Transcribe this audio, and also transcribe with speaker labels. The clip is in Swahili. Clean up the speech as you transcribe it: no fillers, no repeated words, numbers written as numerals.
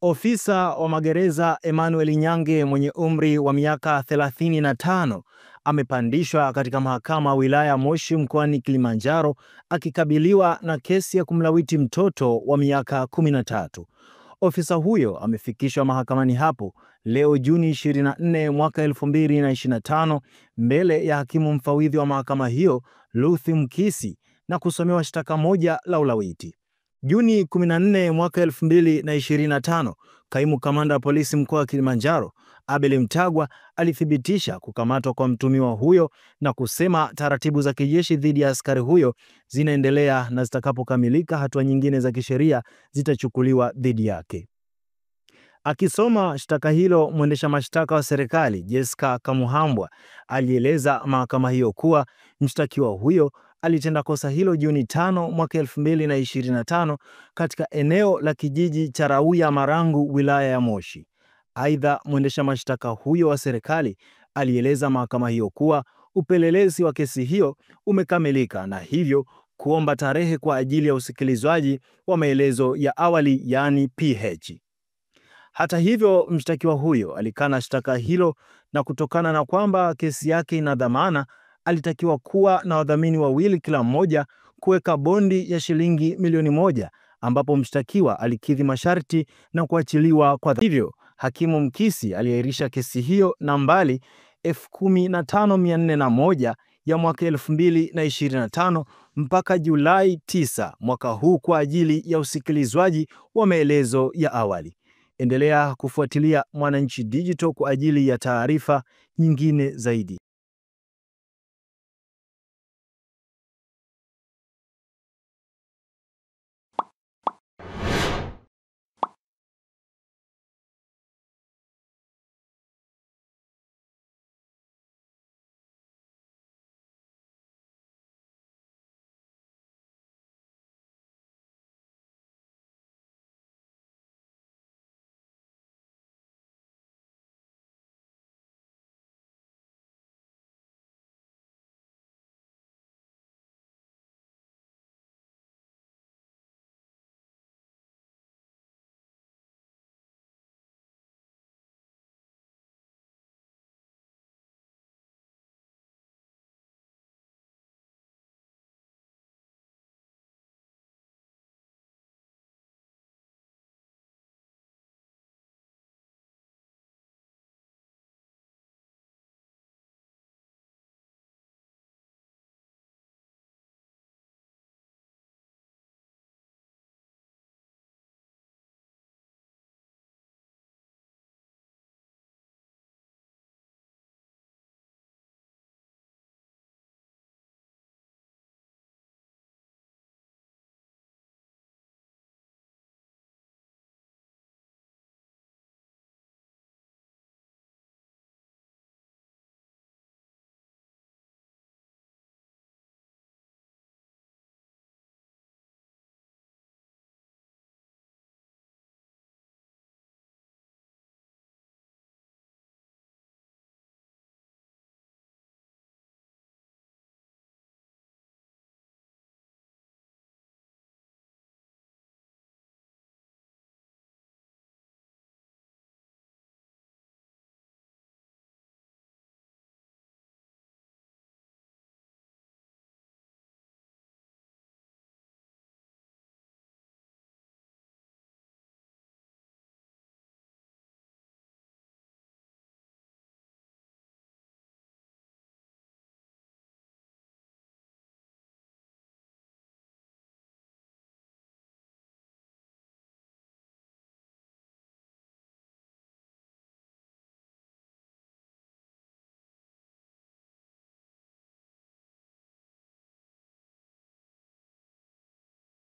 Speaker 1: Ofisa wa magereza Emmanuel Nyange mwenye umri wa miaka 35 amepandishwa katika mahakama wilaya Moshi mkoani Kilimanjaro akikabiliwa na kesi ya kumlawiti mtoto wa miaka 13. Ofisa huyo amefikishwa mahakamani hapo leo Juni 24 mwaka 2025 mbele ya hakimu mfawidhi wa mahakama hiyo Luthi Mkisi na kusomewa shtaka moja la ulawiti. Juni 14 mwaka 2025, kaimu kamanda wa polisi mkoa wa Kilimanjaro, Abel Mtagwa, alithibitisha kukamatwa kwa mtumiwa huyo na kusema taratibu za kijeshi dhidi ya askari huyo zinaendelea na zitakapokamilika hatua nyingine za kisheria zitachukuliwa dhidi yake. Akisoma shtaka hilo, mwendesha mashtaka wa serikali Jessica Kamuhambwa alieleza mahakama hiyo kuwa mshtakiwa huyo alitenda kosa hilo Juni 5 mwaka 2025 katika eneo la kijiji cha Rauya Marangu wilaya ya Moshi. Aidha, mwendesha mashtaka huyo wa serikali alieleza mahakama hiyo kuwa upelelezi wa kesi hiyo umekamilika na hivyo kuomba tarehe kwa ajili ya usikilizwaji wa maelezo ya awali, yani PH. Hata hivyo, mshtakiwa huyo alikana shtaka hilo na kutokana na kwamba kesi yake ina dhamana, alitakiwa kuwa na wadhamini wawili kila mmoja kuweka bondi ya shilingi milioni 1 ambapo mshtakiwa alikidhi masharti na kuachiliwa kwa hivyo. Hakimu Mkisi aliahirisha kesi hiyo nambari 15401 ya mwaka 2025 mpaka Julai 9 mwaka huu kwa ajili ya usikilizwaji wa maelezo ya awali. Endelea kufuatilia Mwananchi Digital kwa ajili ya taarifa nyingine zaidi.